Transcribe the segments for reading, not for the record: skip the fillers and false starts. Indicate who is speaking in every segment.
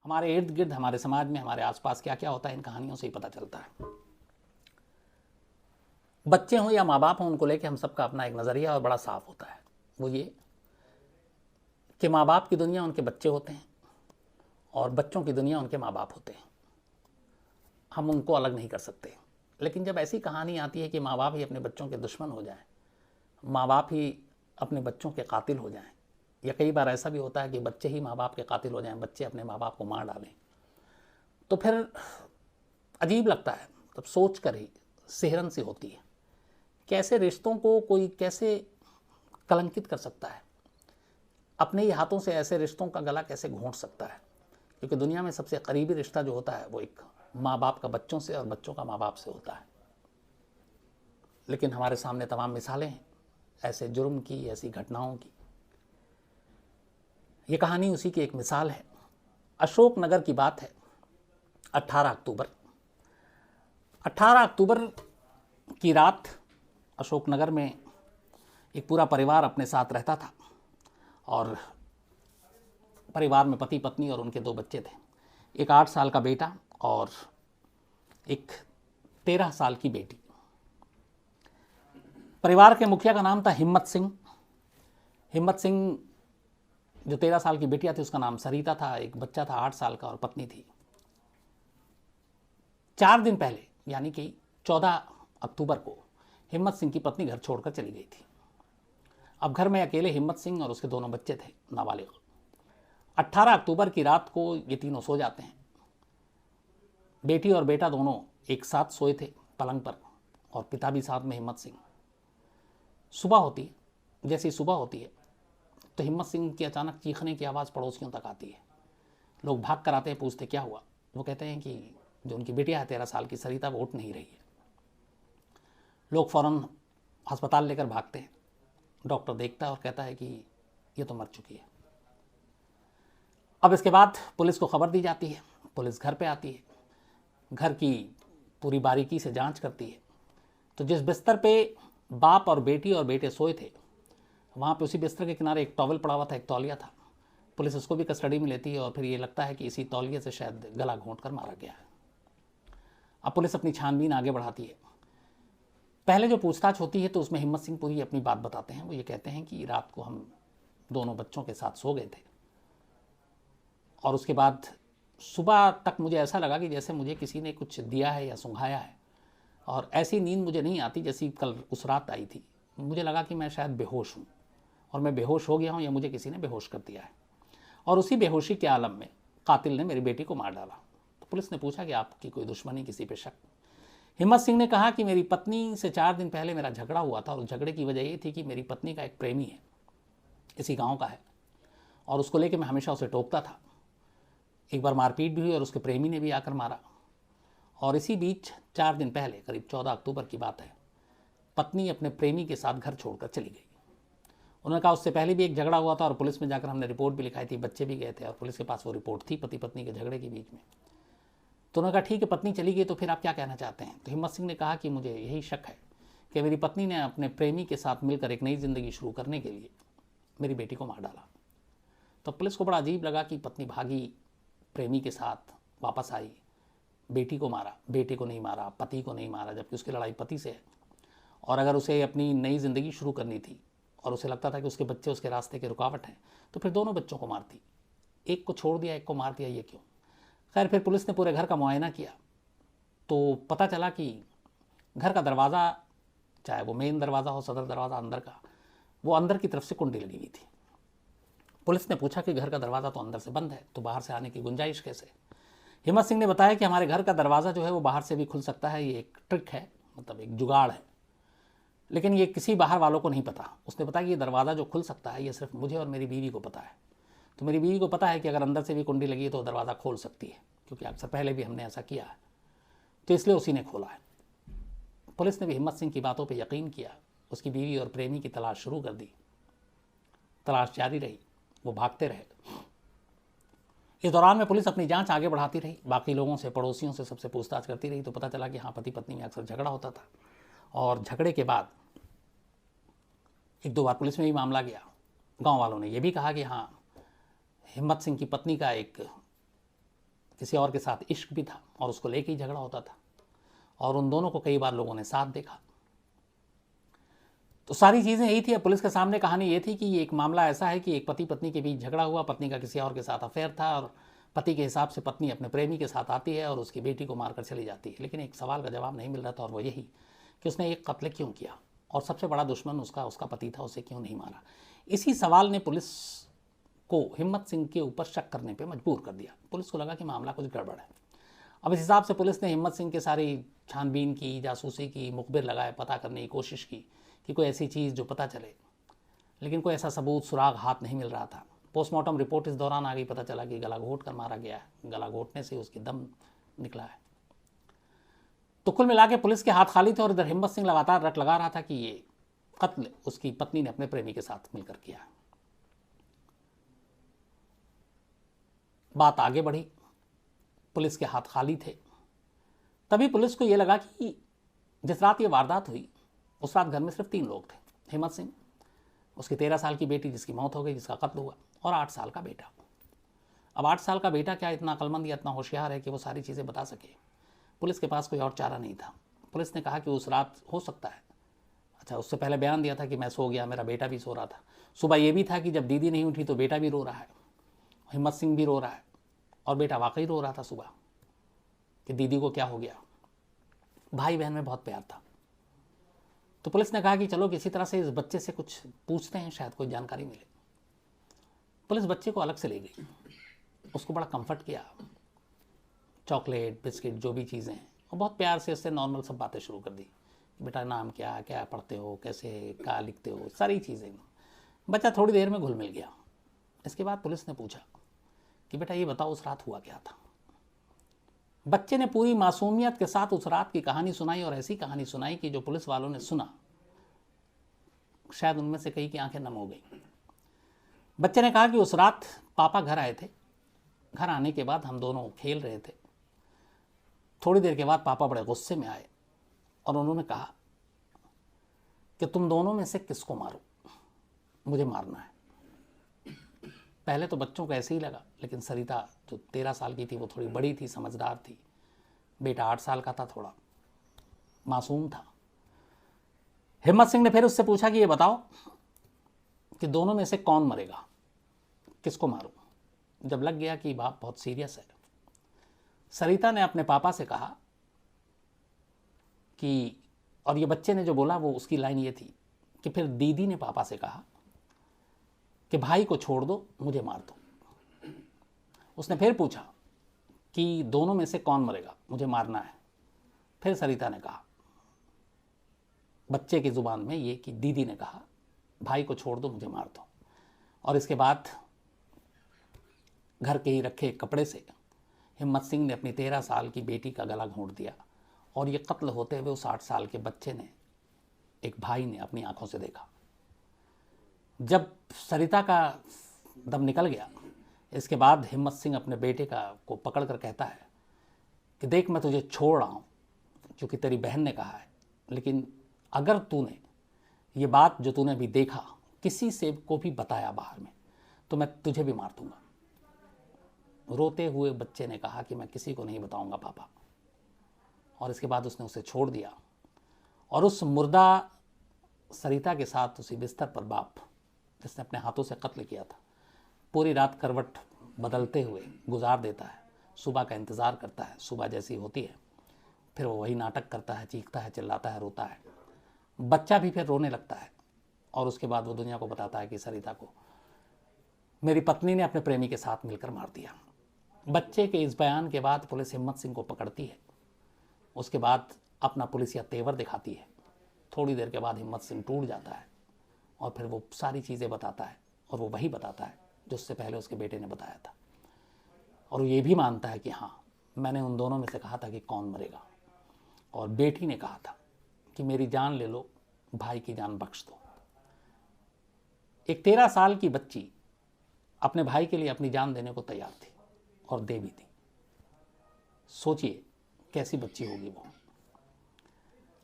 Speaker 1: हमारे इर्द गिर्द, हमारे समाज में, हमारे आसपास क्या क्या होता है, इन कहानियों से ही पता चलता है। बच्चे हों या माँ बाप हों, उनको लेके हम सबका अपना एक नज़रिया और बड़ा साफ होता है। वो ये कि माँ बाप की दुनिया उनके बच्चे होते हैं और बच्चों की दुनिया उनके माँ बाप होते हैं। हम उनको अलग नहीं कर सकते। लेकिन जब ऐसी कहानी आती है कि माँ बाप ही अपने बच्चों के दुश्मन हो जाएं, माँ बाप ही अपने बच्चों के कातिल हो जाएं, या कई बार ऐसा भी होता है कि बच्चे ही माँ बाप के कातिल हो जाएं, बच्चे अपने माँ बाप को मार डालें, तो फिर अजीब लगता है। तब सोच कर ही सिहरन सी होती है। कैसे रिश्तों को कोई कैसे कलंकित कर सकता है, अपने ही हाथों से ऐसे रिश्तों का गला कैसे घोंट सकता है। क्योंकि दुनिया में सबसे करीबी रिश्ता जो होता है वो एक माँ बाप का बच्चों से और बच्चों का माँ बाप से होता है। लेकिन हमारे सामने तमाम मिसालें हैं ऐसे जुर्म की, ऐसी घटनाओं की। ये कहानी उसी की एक मिसाल है। अशोकनगर की बात है। 18 अक्टूबर 18 अक्टूबर की रात अशोकनगर में एक पूरा परिवार अपने साथ रहता था और परिवार में पति पत्नी और उनके 2 बच्चे थे। एक 8 साल का बेटा और एक 13 साल की बेटी। परिवार के मुखिया का नाम था हिम्मत सिंह। हिम्मत सिंह जो 13 साल की बेटिया थी उसका नाम सरिता था। एक बच्चा था 8 साल का और पत्नी थी। 4 दिन पहले यानी कि 14 अक्टूबर को हिम्मत सिंह की पत्नी घर छोड़कर चली गई थी। अब घर में अकेले हिम्मत सिंह और उसके दोनों बच्चे थे नाबालिग। 18 अक्टूबर की रात को ये तीनों सो जाते हैं। बेटी और बेटा दोनों एक साथ सोए थे पलंग पर और पिता भी साथ में हिम्मत सिंह। सुबह होती है। जैसी सुबह होती है तो हिम्मत सिंह की अचानक चीखने की आवाज़ पड़ोसियों तक आती है। लोग भाग कर आते हैं, पूछते क्या हुआ। वो कहते हैं कि जो उनकी बेटिया है 13 साल की सरिता, वो उठ नहीं रही है। लोग फ़ौरन अस्पताल लेकर भागते हैं। डॉक्टर देखता है और कहता है कि ये तो मर चुकी है। अब इसके बाद पुलिस को खबर दी जाती है। पुलिस घर पे आती है, घर की पूरी बारीकी से जांच करती है। तो जिस बिस्तर पे बाप और बेटी और बेटे सोए थे, वहाँ पे उसी बिस्तर के किनारे एक टॉवल पड़ा हुआ था, एक तौलिया था। पुलिस उसको भी कस्टडी में लेती है और फिर ये लगता है कि इसी तौलिए से शायद गला घोंट कर मारा गया है। अब पुलिस अपनी छानबीन आगे बढ़ाती है। पहले जो पूछताछ होती है तो उसमें हिम्मत सिंह पूरी अपनी बात बताते हैं। वो ये कहते हैं कि रात को हम दोनों बच्चों के साथ सो गए थे और उसके बाद सुबह तक मुझे ऐसा लगा कि जैसे मुझे किसी ने कुछ दिया है या सुंघाया है, और ऐसी नींद मुझे नहीं आती जैसी कल उस रात आई थी। मुझे लगा कि मैं शायद बेहोश हूँ और मैं बेहोश हो गया हूँ या मुझे किसी ने बेहोश कर दिया है, और उसी बेहोशी के आलम में कातिल ने मेरी बेटी को मार डाला। तो पुलिस ने पूछा कि आपकी कोई दुश्मनी, किसी पे शक? हिम्मत सिंह ने कहा कि मेरी पत्नी से 4 दिन पहले मेरा झगड़ा हुआ था और उस झगड़े की वजह ये थी कि मेरी पत्नी का एक प्रेमी है, इसी गाँव का है, और उसको लेकर मैं हमेशा उसे टोकता था। एक बार मारपीट भी हुई और उसके प्रेमी ने भी आकर मारा। और इसी बीच 4 दिन पहले, करीब 14 अक्टूबर की बात है, पत्नी अपने प्रेमी के साथ घर छोड़कर चली गई। उन्होंने कहा उससे पहले भी एक झगड़ा हुआ था और पुलिस में जाकर हमने रिपोर्ट भी लिखाई थी, बच्चे भी गए थे और पुलिस के पास वो रिपोर्ट थी पति पत्नी के झगड़े के बीच में। तो उन्होंने कहा ठीक है, पत्नी चली गई तो फिर आप क्या कहना चाहते हैं? तो हिम्मत सिंह ने कहा कि मुझे यही शक है कि मेरी पत्नी ने अपने प्रेमी के साथ मिलकर एक नई ज़िंदगी शुरू करने के लिए मेरी बेटी को मार डाला। तो पुलिस को बड़ा अजीब लगा कि पत्नी भागी, प्रेमी के साथ वापस आई, बेटी को मारा, बेटे को नहीं मारा, पति को नहीं मारा, जबकि उसकी लड़ाई पति से है। और अगर उसे अपनी नई ज़िंदगी शुरू करनी थी और उसे लगता था कि उसके बच्चे उसके रास्ते के रुकावट हैं, तो फिर दोनों बच्चों को मारती। एक को छोड़ दिया, एक को मार दिया, ये क्यों? खैर, फिर पुलिस ने पूरे घर का मुआयना किया तो पता चला कि घर का दरवाज़ा, चाहे वो मेन दरवाज़ा हो, सदर दरवाज़ा अंदर का, वो अंदर की तरफ से कुंडी लगी हुई थी। पुलिस ने पूछा कि घर का दरवाज़ा तो अंदर से बंद है, तो बाहर से आने की गुंजाइश कैसे? हिम्मत सिंह ने बताया कि हमारे घर का दरवाज़ा जो है वो बाहर से भी खुल सकता है, ये एक ट्रिक है, मतलब एक जुगाड़ है, लेकिन ये किसी बाहर वालों को नहीं पता। उसने बताया कि ये दरवाज़ा जो खुल सकता है ये सिर्फ मुझे और मेरी बीवी को पता है। तो मेरी बीवी को पता है कि अगर अंदर से भी कुंडी लगी है तो दरवाज़ा खोल सकती है, क्योंकि अक्सर पहले भी हमने ऐसा किया है, तो इसलिए उसी ने खोला है। पुलिस ने भी हिम्मत सिंह की बातों पर यकीन किया, उसकी बीवी और प्रेमी की तलाश शुरू कर दी। तलाश जारी रही, वो भागते रहे। इस दौरान में पुलिस अपनी जांच आगे बढ़ाती रही, बाकी लोगों से, पड़ोसियों से, सबसे पूछताछ करती रही। तो पता चला कि हाँ, पति पत्नी में अक्सर झगड़ा होता था और झगड़े के बाद 1-2 बार पुलिस में भी मामला गया। गांव वालों ने यह भी कहा कि हाँ, हिम्मत सिंह की पत्नी का एक किसी और के साथ इश्क भी था और उसको लेके ही झगड़ा होता था, और उन दोनों को कई बार लोगों ने साथ देखा। तो सारी चीज़ें यही थी। अब पुलिस के सामने कहानी ये थी कि ये एक मामला ऐसा है कि एक पति पत्नी के बीच झगड़ा हुआ, पत्नी का किसी और के साथ अफेयर था, और पति के हिसाब से पत्नी अपने प्रेमी के साथ आती है और उसकी बेटी को मारकर चली जाती है। लेकिन एक सवाल का जवाब नहीं मिल रहा था, और वो यही कि उसने एक कत्ल क्यों किया, और सबसे बड़ा दुश्मन उसका पति था, उसे क्यों नहीं मारा। इसी सवाल ने पुलिस को हिम्मत सिंह के ऊपर शक करने पर मजबूर कर दिया। पुलिस को लगा कि मामला कुछ गड़बड़ है। अब इस हिसाब से पुलिस ने हिम्मत सिंह की सारी छानबीन की, जासूसी की, मुखबिर लगाए, पता करने की कोशिश की कि कोई ऐसी चीज़ जो पता चले, लेकिन कोई ऐसा सबूत सुराग हाथ नहीं मिल रहा था। पोस्टमार्टम रिपोर्ट इस दौरान आ गई, पता चला कि गला घोट कर मारा गया है, गला घोटने से उसकी दम निकला है। तो कुल मिला के पुलिस के हाथ खाली थे, और इधर हिम्मत सिंह लगातार रट लगा रहा था कि ये कत्ल उसकी पत्नी ने अपने प्रेमी के साथ मिलकर किया है। बात आगे बढ़ी, पुलिस के हाथ खाली थे। तभी पुलिस को यह लगा कि जिस रात ये वारदात हुई उस रात घर में सिर्फ 3 लोग थे, हिम्मत सिंह, उसकी 13 साल की बेटी जिसकी मौत हो गई, जिसका कत्ल हुआ, और 8 साल का बेटा। अब 8 साल का बेटा क्या इतना अक्लमंद या इतना होशियार है कि वो सारी चीज़ें बता सके। पुलिस के पास कोई और चारा नहीं था। पुलिस ने कहा कि उस रात हो सकता है, अच्छा उससे पहले बयान दिया था कि मैं सो गया, मेरा बेटा भी सो रहा था। सुबह ये भी था कि जब दीदी नहीं उठी तो बेटा भी रो रहा है, हिम्मत सिंह भी रो रहा है, और बेटा वाकई रो रहा था सुबह कि दीदी को क्या हो गया। भाई बहन में बहुत प्यार था। तो पुलिस ने कहा कि चलो किसी तरह से इस बच्चे से कुछ पूछते हैं, शायद कोई जानकारी मिले। पुलिस बच्चे को अलग से ले गई, उसको बड़ा कंफर्ट किया, चॉकलेट, बिस्किट, जो भी चीज़ें हैं, और बहुत प्यार से उससे नॉर्मल सब बातें शुरू कर दी कि बेटा नाम क्या, क्या पढ़ते हो, कैसे क्या लिखते हो, सारी चीज़ें। बच्चा थोड़ी देर में घुल मिल गया। इसके बाद पुलिस ने पूछा कि बेटा ये बताओ उस रात हुआ क्या था। बच्चे ने पूरी मासूमियत के साथ उस रात की कहानी सुनाई, और ऐसी कहानी सुनाई कि जो पुलिस वालों ने सुना, शायद उनमें से कई की आंखें नम हो गई। बच्चे ने कहा कि उस रात पापा घर आए थे, घर आने के बाद हम दोनों खेल रहे थे। थोड़ी देर के बाद पापा बड़े गुस्से में आए और उन्होंने कहा कि तुम दोनों में से किसको मारो, मुझे मारना है। पहले तो बच्चों को ऐसे ही लगा, लेकिन सरिता जो 13 साल की थी वो थोड़ी बड़ी थी, समझदार थी। बेटा 8 साल का था, थोड़ा मासूम था। हिम्मत सिंह ने फिर उससे पूछा कि ये बताओ कि दोनों में से कौन मरेगा, किसको मारूं। जब लग गया कि बात बहुत सीरियस है, सरिता ने अपने पापा से कहा कि, और ये बच्चे ने जो बोला वो उसकी लाइन ये थी कि फिर दीदी ने पापा से कहा कि भाई को छोड़ दो, मुझे मार दो। उसने फिर पूछा कि दोनों में से कौन मरेगा, मुझे मारना है। फिर सरिता ने कहा बच्चे की जुबान में ये कि दीदी ने कहा भाई को छोड़ दो, मुझे मार दो। और इसके बाद घर के ही रखे एक कपड़े से हिम्मत सिंह ने अपनी 13 साल की बेटी का गला घोंट दिया, और ये कत्ल होते हुए उस 8 साल के बच्चे ने, एक भाई ने, अपनी आंखों से देखा। जब सरिता का दम निकल गया, इसके बाद हिम्मत सिंह अपने बेटे को पकड़ कर कहता है कि देख मैं तुझे छोड़ रहा हूँ क्योंकि तेरी बहन ने कहा है, लेकिन अगर तूने ये बात जो तूने अभी देखा किसी से को भी बताया बाहर में, तो मैं तुझे भी मार दूंगा। रोते हुए बच्चे ने कहा कि मैं किसी को नहीं बताऊंगा पापा। और इसके बाद उसने उसे छोड़ दिया, और उस मुर्दा सरिता के साथ उसी बिस्तर पर बाप, जिसने अपने हाथों से कत्ल किया था, पूरी रात करवट बदलते हुए गुजार देता है। सुबह का इंतज़ार करता है, सुबह जैसी होती है फिर वो वही नाटक करता है, चीखता है, चिल्लाता है, रोता है। बच्चा भी फिर रोने लगता है, और उसके बाद वो दुनिया को बताता है कि सरिता को मेरी पत्नी ने अपने प्रेमी के साथ मिलकर मार दिया। बच्चे के इस बयान के बाद पुलिस हिम्मत सिंह को पकड़ती है। उसके बाद अपना पुलिसिया तेवर दिखाती है। थोड़ी देर के बाद हिम्मत सिंह टूट जाता है, और फिर वो सारी चीज़ें बताता है, और वो वही बताता है जो उससे पहले उसके बेटे ने बताया था। और वो ये भी मानता है कि हाँ, मैंने उन दोनों में से कहा था कि कौन मरेगा, और बेटी ने कहा था कि मेरी जान ले लो, भाई की जान बख्श दो। एक 13 साल की बच्ची अपने भाई के लिए अपनी जान देने को तैयार थी, और दे भी दी। सोचिए कैसी बच्ची होगी वो।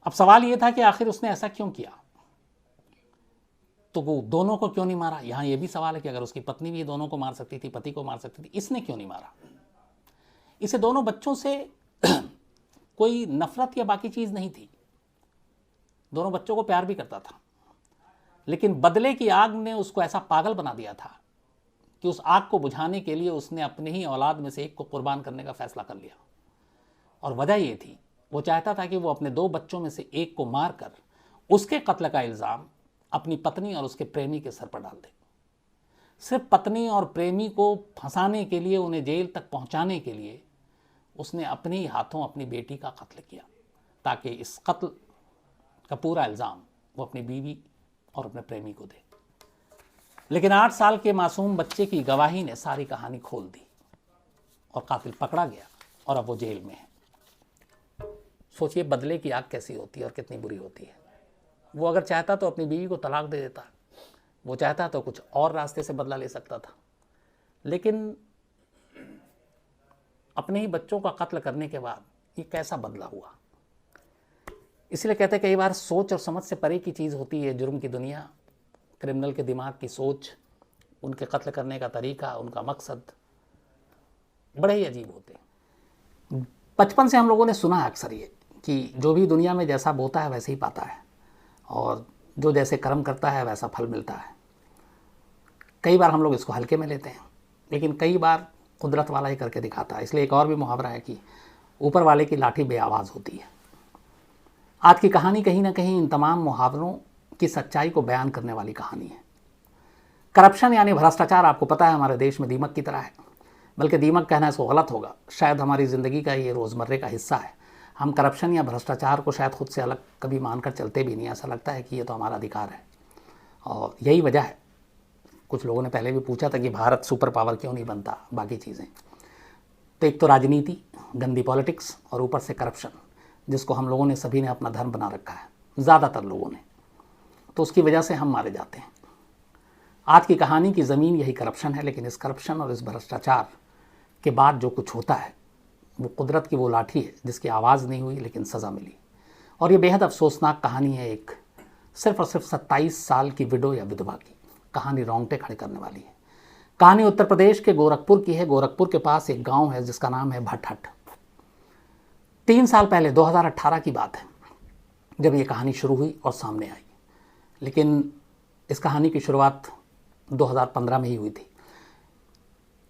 Speaker 1: अब सवाल ये था कि आखिर उसने ऐसा क्यों किया, तो वो दोनों को क्यों नहीं मारा। यहां ये भी सवाल है कि अगर उसकी पत्नी भी दोनों को मार सकती थी, पति को मार सकती थी, इसने क्यों नहीं मारा। इसे दोनों बच्चों से कोई नफरत या बाकी चीज़ नहीं थी, दोनों बच्चों को प्यार भी करता था, लेकिन बदले की आग ने उसको ऐसा पागल बना दिया था कि उस आग को बुझाने के लिए उसने अपने ही औलाद में से एक को कुर्बान करने का फैसला कर लिया। और वजह ये थी, वो चाहता था कि वो अपने 2 बच्चों में से एक को मारकर उसके कत्ल का इल्ज़ाम अपनी पत्नी और उसके प्रेमी के सर पर डाल दे। सिर्फ पत्नी और प्रेमी को फंसाने के लिए, उन्हें जेल तक पहुंचाने के लिए उसने अपने ही हाथों अपनी बेटी का कत्ल किया, ताकि इस कत्ल का पूरा इल्ज़ाम वो अपनी बीवी और अपने प्रेमी को दे। लेकिन 8 साल के मासूम बच्चे की गवाही ने सारी कहानी खोल दी और कातिल पकड़ा गया और अब वो जेल में है। सोचिए बदले की आग कैसी होती है और कितनी बुरी होती है। वो अगर चाहता तो अपनी बीवी को तलाक दे देता, वो चाहता तो कुछ और रास्ते से बदला ले सकता था, लेकिन अपने ही बच्चों का कत्ल करने के बाद ये कैसा बदला हुआ। इसलिए कहते हैं कई बार सोच और समझ से परे की चीज़ होती है जुर्म की दुनिया। क्रिमिनल के दिमाग की सोच, उनके कत्ल करने का तरीका, उनका मकसद बड़े ही अजीब होते हैं। बचपन से हम लोगों ने सुना है अक्सर ये कि जो भी दुनिया में जैसा बोता है वैसे ही पाता है, और जो जैसे कर्म करता है वैसा फल मिलता है। कई बार हम लोग इसको हल्के में लेते हैं, लेकिन कई बार कुदरत वाला ही करके दिखाता है। इसलिए एक और भी मुहावरा है कि ऊपर वाले की लाठी बेआवाज़ होती है। आज की कहानी कहीं ना कहीं इन तमाम मुहावरों की सच्चाई को बयान करने वाली कहानी है। करप्शन यानी भ्रष्टाचार आपको पता है हमारे देश में दीमक की तरह है, बल्कि दीमक कहना इसको गलत होगा। शायद हमारी ज़िंदगी का ये रोज़मर्रे का हिस्सा है। हम करप्शन या भ्रष्टाचार को शायद खुद से अलग कभी मानकर चलते भी नहीं। ऐसा लगता है कि ये तो हमारा अधिकार है, और यही वजह है। कुछ लोगों ने पहले भी पूछा था कि भारत सुपर पावर क्यों नहीं बनता, बाकी चीज़ें। तो एक तो राजनीति, गंदी पॉलिटिक्स, और ऊपर से करप्शन, जिसको हम लोगों ने सभी ने अपना धर्म बना रखा है, ज़्यादातर लोगों ने। तो उसकी वजह से हम मारे जाते हैं। आज की कहानी की ज़मीन यही करप्शन है, लेकिन इस करप्शन और इस भ्रष्टाचार के बाद जो कुछ होता है वो कुदरत की वो लाठी है जिसकी आवाज़ नहीं हुई लेकिन सज़ा मिली। और ये बेहद अफसोसनाक कहानी है एक सिर्फ और सिर्फ 27 साल की विडो या विधवा की। कहानी रोंगटे खड़े करने वाली है। कहानी उत्तर प्रदेश के गोरखपुर की है। गोरखपुर के पास एक गांव है जिसका नाम है भटहट। 3 साल पहले 2018 की बात है जब ये कहानी शुरू हुई और सामने आई, लेकिन इस कहानी की शुरुआत 2015 में ही हुई थी।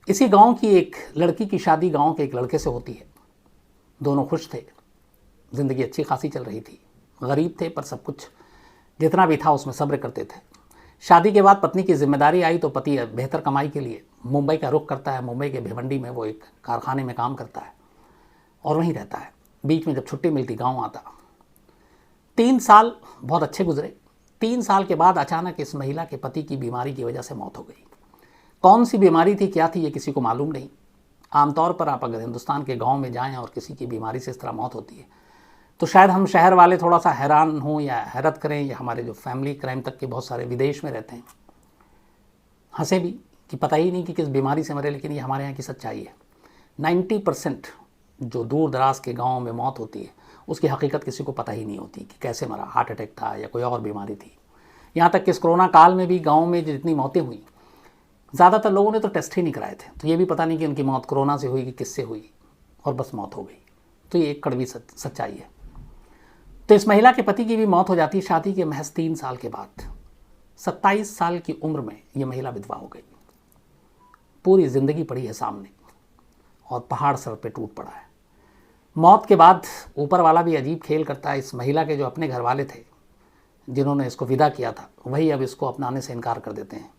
Speaker 1: इसी गांव की एक लड़की की शादी गांव के एक लड़के से होती है। दोनों खुश थे, ज़िंदगी अच्छी खासी चल रही थी। गरीब थे पर सब कुछ जितना भी था उसमें सब्र करते थे। शादी के बाद पत्नी की जिम्मेदारी आई तो पति बेहतर कमाई के लिए मुंबई का रुख करता है। मुंबई के भिवंडी में वो एक कारखाने में काम करता है और वहीं रहता है। बीच में जब छुट्टी मिलती गाँव आता। 3 साल बहुत अच्छे गुजरे। 3 साल के बाद अचानक इस महिला के पति की बीमारी की वजह से मौत हो गई। कौन सी बीमारी थी, क्या थी, ये किसी को मालूम नहीं। आमतौर पर आप अगर हिंदुस्तान के गांव में जाएं और किसी की बीमारी से इस तरह मौत होती है तो शायद हम शहर वाले थोड़ा सा हैरान हों या हैरत करें, या हमारे जो फैमिली क्राइम तक के बहुत सारे विदेश में रहते हैं हंसे भी कि पता ही नहीं कि किस बीमारी से मरे। लेकिन ये हमारे यहाँ की सच्चाई है। 90% जो दूर दराज के गाँव में मौत होती है उसकी हकीकत किसी को पता ही नहीं होती कि कैसे मरा, हार्ट अटैक था या कोई और बीमारी थी। यहाँ तक कि इस कोरोना काल में भी गाँव में जितनी मौतें हुई, ज़्यादातर लोगों ने तो टेस्ट ही नहीं कराए थे, तो ये भी पता नहीं कि उनकी मौत कोरोना से हुई कि किससे हुई, और बस मौत हो गई। तो ये एक कड़वी सच्चाई है। तो इस महिला के पति की भी मौत हो जाती है शादी के महज 3 साल के बाद। 27 साल की उम्र में ये महिला विधवा हो गई। पूरी ज़िंदगी पड़ी है सामने और पहाड़ सर पे टूट पड़ा है। मौत के बाद ऊपर वाला भी अजीब खेल करता है। इस महिला के जो अपने घर वाले थे जिन्होंने इसको विदा किया था, वही अब इसको अपनाने से इनकार कर देते हैं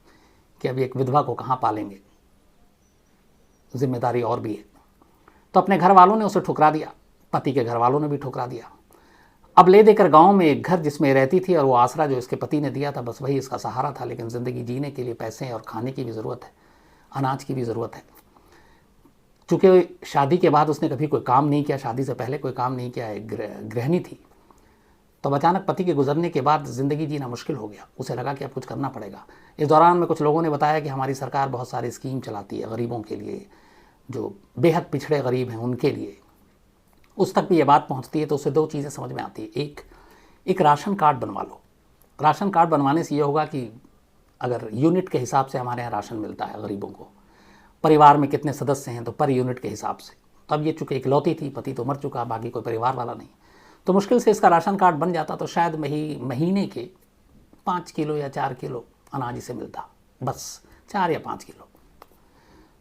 Speaker 1: कि अभी एक विधवा को कहाँ पालेंगे, जिम्मेदारी और भी है। तो अपने घर वालों ने उसे ठुकरा दिया, पति के घर वालों ने भी ठुकरा दिया। अब ले देकर गांव में एक घर जिसमें रहती थी, और वो आसरा जो इसके पति ने दिया था बस वही इसका सहारा था। लेकिन ज़िंदगी जीने के लिए पैसे और खाने की भी ज़रूरत है, अनाज की भी ज़रूरत है। चूँकि शादी के बाद उसने कभी कोई काम नहीं किया, शादी से पहले कोई काम नहीं किया, एक गृहिणी थी, तो अचानक पति के गुजरने के बाद ज़िंदगी जीना मुश्किल हो गया। उसे लगा कि अब कुछ करना पड़ेगा। इस दौरान में कुछ लोगों ने बताया कि हमारी सरकार बहुत सारी स्कीम चलाती है गरीबों के लिए, जो बेहद पिछड़े गरीब हैं उनके लिए। उस तक भी ये बात पहुंचती है तो उसे 2 चीज़ें समझ में आती है। एक राशन कार्ड बनवा लो। राशन कार्ड बनवाने से ये होगा कि अगर यूनिट के हिसाब से हमारे यहाँ राशन मिलता है गरीबों को, परिवार में कितने सदस्य हैं तो पर यूनिट के हिसाब से, तो अब ये चूँकि इकलौती थी, पति तो मर चुका, बाकी कोई परिवार वाला नहीं, तो मुश्किल से इसका राशन कार्ड बन जाता तो शायद महीने के 5 किलो या 4 किलो अनाज इसे मिलता, बस 4 या 5 किलो।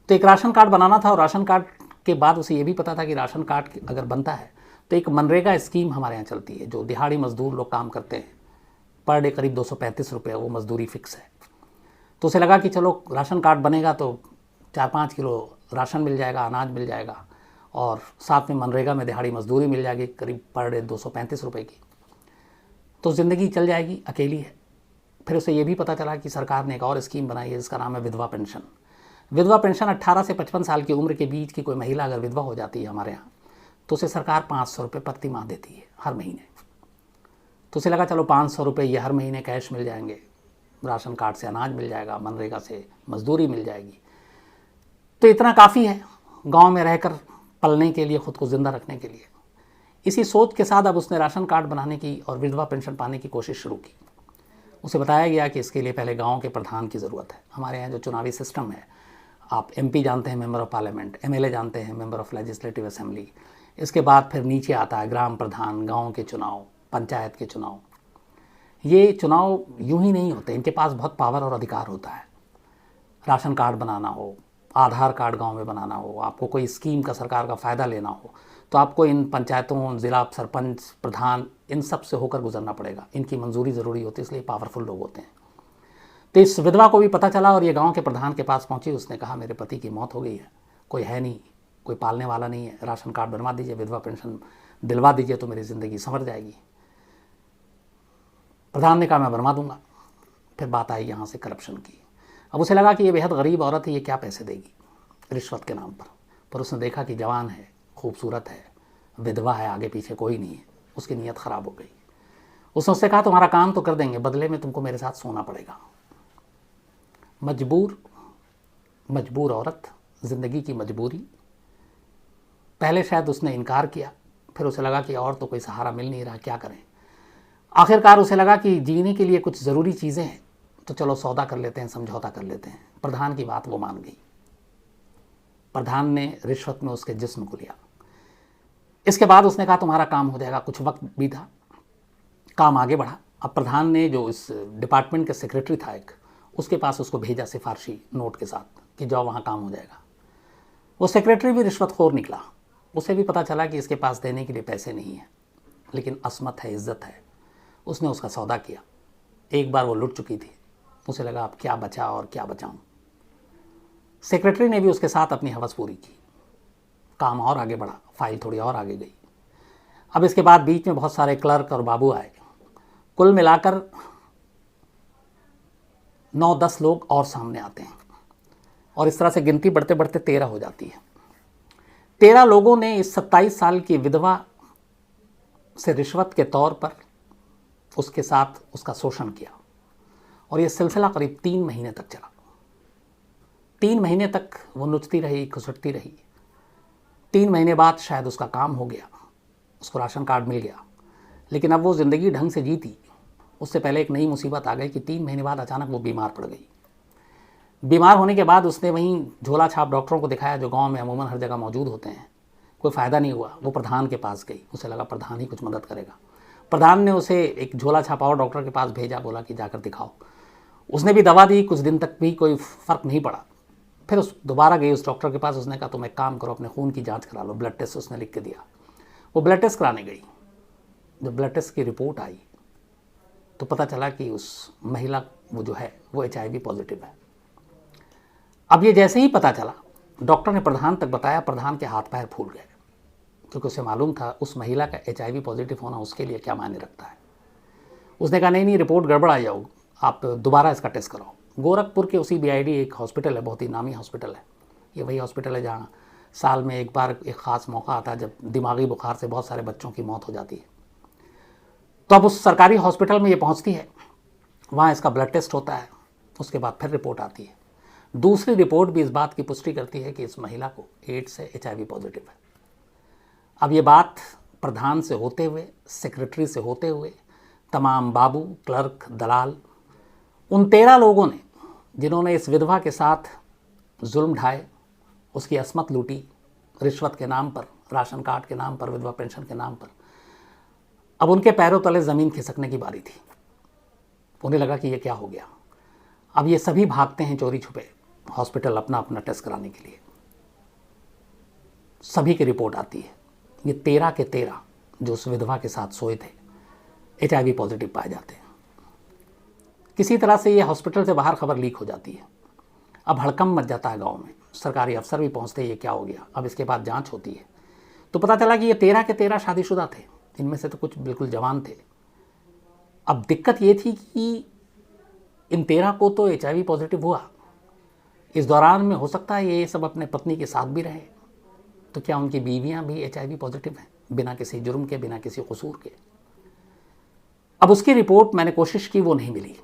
Speaker 1: तो एक राशन कार्ड बनाना था, और राशन कार्ड के बाद उसे ये भी पता था कि राशन कार्ड अगर बनता है तो एक मनरेगा स्कीम हमारे यहाँ चलती है, जो दिहाड़ी मजदूर लोग काम करते हैं, पर डे करीब 235 रुपये वो मजदूरी फिक्स है। तो उसे लगा कि चलो राशन कार्ड बनेगा तो 4-5 किलो राशन मिल जाएगा, अनाज मिल जाएगा, और साथ में मनरेगा में दिहाड़ी मजदूरी मिल जाएगी करीब पर डे 235 रुपये की, तो ज़िंदगी चल जाएगी, अकेली है। फिर उसे ये भी पता चला कि सरकार ने एक और स्कीम बनाई है जिसका नाम है विधवा पेंशन। विधवा पेंशन 18 से 55 साल की उम्र के बीच की कोई महिला अगर विधवा हो जाती है हमारे यहाँ, तो उसे सरकार 500 रुपये प्रति माह देती है हर महीने। तो उसे लगा चलो 500 रुपये ये हर महीने कैश मिल जाएंगे, राशन कार्ड से अनाज मिल जाएगा, मनरेगा से मजदूरी मिल जाएगी, तो इतना काफ़ी है गांव में रहकर पलने के लिए, ख़ुद को ज़िंदा रखने के लिए। इसी सोच के साथ अब उसने राशन कार्ड बनाने की और विधवा पेंशन पाने की कोशिश शुरू की। उसे बताया गया कि इसके लिए पहले गांव के प्रधान की ज़रूरत है। हमारे यहाँ जो चुनावी सिस्टम है, आप MP जानते हैं, मेंबर ऑफ पार्लियामेंट, MLA जानते हैं, मेंबर ऑफ लेजिस्लेटिव असेंबली, इसके बाद फिर नीचे आता है ग्राम प्रधान, गांव के चुनाव, पंचायत के चुनाव। ये चुनाव यूं ही नहीं होते, इनके पास बहुत पावर और अधिकार होता है। राशन कार्ड बनाना हो, आधार कार्ड गांव में बनाना हो, आपको कोई स्कीम का सरकार का फ़ायदा लेना हो, तो आपको इन पंचायतों, ज़िला सरपंच, प्रधान, इन सब से होकर गुजरना पड़ेगा। इनकी मंजूरी ज़रूरी होती है, इसलिए पावरफुल लोग होते हैं। तो इस विधवा को भी पता चला और ये गांव के प्रधान के पास पहुंची। उसने कहा मेरे पति की मौत हो गई है, कोई है नहीं, कोई पालने वाला नहीं है, राशन कार्ड बनवा दीजिए, विधवा पेंशन दिलवा दीजिए तो मेरी ज़िंदगी संवर जाएगी। प्रधान ने कहा मैं बनवा दूंगा। फिर बात आई यहाँ से करप्शन की। अब उसे लगा कि ये बेहद गरीब औरत है, ये क्या पैसे देगी रिश्वत के नाम पर उसने देखा कि जवान है, खूबसूरत है, विधवा है, आगे पीछे कोई नहीं है। उसकी नीयत ख़राब हो गई। उसने उससे कहा तुम्हारा काम तो कर देंगे, बदले में तुमको मेरे साथ सोना पड़ेगा। मजबूर औरत, ज़िंदगी की मजबूरी। पहले शायद उसने इनकार किया, फिर उसे लगा कि और तो कोई सहारा मिल नहीं रहा, क्या करें। आखिरकार उसे लगा कि जीने के लिए कुछ ज़रूरी चीज़ें हैं, तो चलो सौदा कर लेते हैं, समझौता कर लेते हैं। प्रधान की बात वो मान गई। प्रधान ने रिश्वत में उसके जिस्म को लिया। इसके बाद उसने कहा तुम्हारा काम हो जाएगा। कुछ वक्त बीता, काम आगे बढ़ा। अब प्रधान ने जो इस डिपार्टमेंट के सेक्रेटरी था एक, उसके पास उसको भेजा सिफारशी नोट के साथ कि जाओ वहाँ काम हो जाएगा। वो सेक्रेटरी भी रिश्वतखोर निकला। उसे भी पता चला कि इसके पास देने के लिए पैसे नहीं है, लेकिन असमत है, इज्जत है। उसने उसका सौदा किया। एक बार वो लुट चुकी थी, उसे लगा अब क्या बचा और क्या बचाऊं। सेक्रेटरी ने भी उसके साथ अपनी हवस पूरी की। काम और आगे बढ़ा, फाइल थोड़ी और आगे गई। अब इसके बाद बीच में बहुत सारे क्लर्क और बाबू आए। कुल मिलाकर 9-10 लोग और सामने आते हैं, और इस तरह से गिनती बढ़ते बढ़ते 13 हो जाती है। 13 लोगों ने इस 27 साल की विधवा से रिश्वत के तौर पर उसके साथ उसका शोषण किया, और ये सिलसिला करीब 3 महीने तक चला। 3 महीने तक वो नुचती रही, खुसटती रही। 3 महीने बाद शायद उसका काम हो गया, उसको राशन कार्ड मिल गया। लेकिन अब वो ज़िंदगी ढंग से जीती, उससे पहले एक नई मुसीबत आ गई कि 3 महीने बाद अचानक वो बीमार पड़ गई। बीमार होने के बाद उसने वहीं झोला छाप डॉक्टरों को दिखाया, जो गांव में अमूमन हर जगह मौजूद होते हैं। कोई फ़ायदा नहीं हुआ। वो प्रधान के पास गई, उसे लगा प्रधान ही कुछ मदद करेगा। प्रधान ने उसे एक झोला छापा और डॉक्टर के पास भेजा, बोला कि जाकर दिखाओ। उसने भी दवा दी, कुछ दिन तक भी कोई फ़र्क नहीं पड़ा। फिर उस दोबारा गई उस डॉक्टर के पास। उसने कहा तुम एक काम करो, अपने खून की जांच करा लो, ब्लड टेस्ट उसने लिख के दिया। वो ब्लड टेस्ट कराने गई। जब ब्लड टेस्ट की रिपोर्ट आई तो पता चला कि उस महिला वो जो है वो HIV पॉजिटिव है। अब ये जैसे ही पता चला, डॉक्टर ने प्रधान तक बताया। प्रधान के हाथ पैर फूल गए, क्योंकि उसे मालूम था उस महिला का HIV पॉजिटिव होना उसके लिए क्या मायने रखता है। उसने कहा नहीं, रिपोर्ट गड़बड़ आ जाओ, आप दोबारा इसका टेस्ट कराओ। गोरखपुर के उसी BID एक हॉस्पिटल है, बहुत ही नामी हॉस्पिटल है। ये वही हॉस्पिटल है जहाँ साल में एक बार एक ख़ास मौका आता है जब दिमागी बुखार से बहुत सारे बच्चों की मौत हो जाती है। तो अब उस सरकारी हॉस्पिटल में ये पहुँचती है, वहाँ इसका ब्लड टेस्ट होता है। उसके बाद फिर रिपोर्ट आती है। दूसरी रिपोर्ट भी इस बात की पुष्टि करती है कि इस महिला को एड्स से HIV पॉजिटिव है। अब ये बात प्रधान से होते हुए, सेक्रेटरी से होते हुए, तमाम बाबू, क्लर्क, दलाल, उन 13 लोगों ने जिन्होंने इस विधवा के साथ जुल्म ढाए, उसकी असमत लूटी, रिश्वत के नाम पर, राशन कार्ड के नाम पर, विधवा पेंशन के नाम पर। अब उनके पैरों तले ज़मीन खिसकने की बारी थी। उन्हें लगा कि ये क्या हो गया। अब ये सभी भागते हैं चोरी छुपे हॉस्पिटल अपना अपना टेस्ट कराने के लिए। सभी की रिपोर्ट आती है। ये 13 के 13 जो उस विधवा के साथ सोए थे HIV पॉजिटिव पाए जाते हैं। किसी तरह से ये हॉस्पिटल से बाहर खबर लीक हो जाती है। अब हड़कंप मच जाता है गांव में, सरकारी अफसर भी पहुंचते हैं, ये क्या हो गया। अब इसके बाद जांच होती है तो पता चला कि ये 13 के 13 शादीशुदा थे। इनमें से तो कुछ बिल्कुल जवान थे। अब दिक्कत ये थी कि इन 13 को तो HIV पॉजिटिव हुआ। इस दौरान में हो सकता है ये सब अपने पत्नी के साथ भी रहे, तो क्या उनकी बीवियां भी HIV पॉजिटिव हैं बिना किसी जुर्म के, बिना किसी कसूर के। अब उसकी रिपोर्ट मैंने कोशिश की, वो नहीं मिली,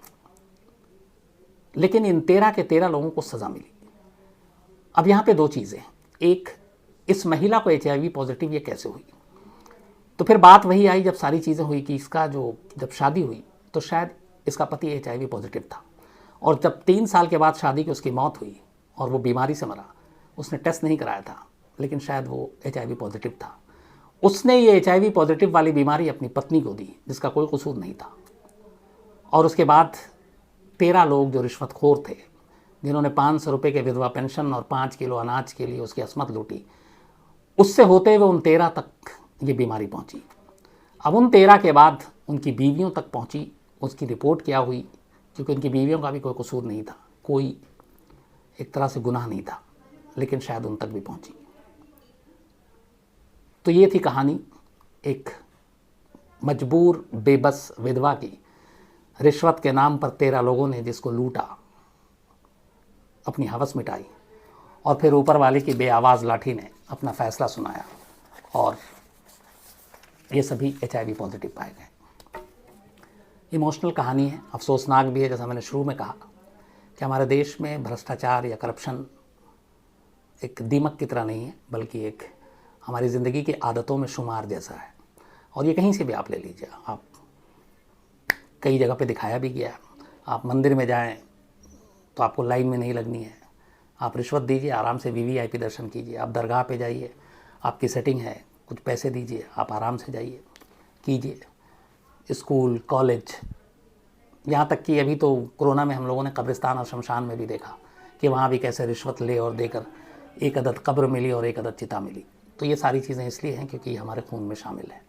Speaker 1: लेकिन इन 13 के 13 लोगों को सज़ा मिली। अब यहाँ पे दो चीज़ें, एक, इस महिला को HIV पॉजिटिव ये कैसे हुई। तो फिर बात वही आई जब सारी चीज़ें हुई कि इसका जब शादी हुई तो शायद इसका पति HIV पॉजिटिव था, और जब 3 साल के बाद शादी की उसकी मौत हुई और वो बीमारी से मरा, उसने टेस्ट नहीं कराया था, लेकिन शायद वो HIV पॉजिटिव था। उसने ये HIV पॉजिटिव वाली बीमारी अपनी पत्नी को दी जिसका कोई कसूर नहीं था। और उसके बाद 13 लोग जो रिश्वतखोर थे, जिन्होंने 500 रुपये के विधवा पेंशन और 5 किलो अनाज के लिए उसकी असमत लूटी, उससे होते हुए उन 13 तक ये बीमारी पहुंची। अब उन 13 के बाद उनकी बीवियों तक पहुंची। उसकी रिपोर्ट क्या हुई, क्योंकि उनकी बीवियों का भी कोई कसूर नहीं था, कोई एक तरह से गुनाह नहीं था, लेकिन शायद उन तक भी पहुंची। तो ये थी कहानी एक मजबूर बेबस विधवा की। रिश्वत के नाम पर 13 लोगों ने जिसको लूटा, अपनी हवस मिटाई, और फिर ऊपर वाले की बेआवाज़ लाठी ने अपना फैसला सुनाया और ये सभी HIV पॉजिटिव पाए गए। इमोशनल कहानी है, अफसोसनाक भी है। जैसा मैंने शुरू में कहा कि हमारे देश में भ्रष्टाचार या करप्शन एक दीमक की तरह नहीं है, बल्कि एक हमारी ज़िंदगी की आदतों में शुमार जैसा है। और ये कहीं से भी आप ले लीजिए, आप कई जगह पे दिखाया भी गया। आप मंदिर में जाएं तो आपको लाइन में नहीं लगनी है, आप रिश्वत दीजिए, आराम से VVIP दर्शन कीजिए। आप दरगाह पे जाइए, आपकी सेटिंग है, कुछ पैसे दीजिए, आप आराम से जाइए कीजिए। स्कूल, कॉलेज, यहाँ तक कि अभी तो कोरोना में हम लोगों ने कब्रिस्तान और शमशान में भी देखा कि वहाँ भी कैसे रिश्वत ले और देकर एक अदद कब्र मिली और एक अदद चिता मिली। तो ये सारी चीज़ें इसलिए हैं क्योंकि हमारे खून में शामिल है,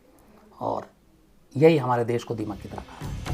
Speaker 1: और यही हमारे देश को दीमक की तरह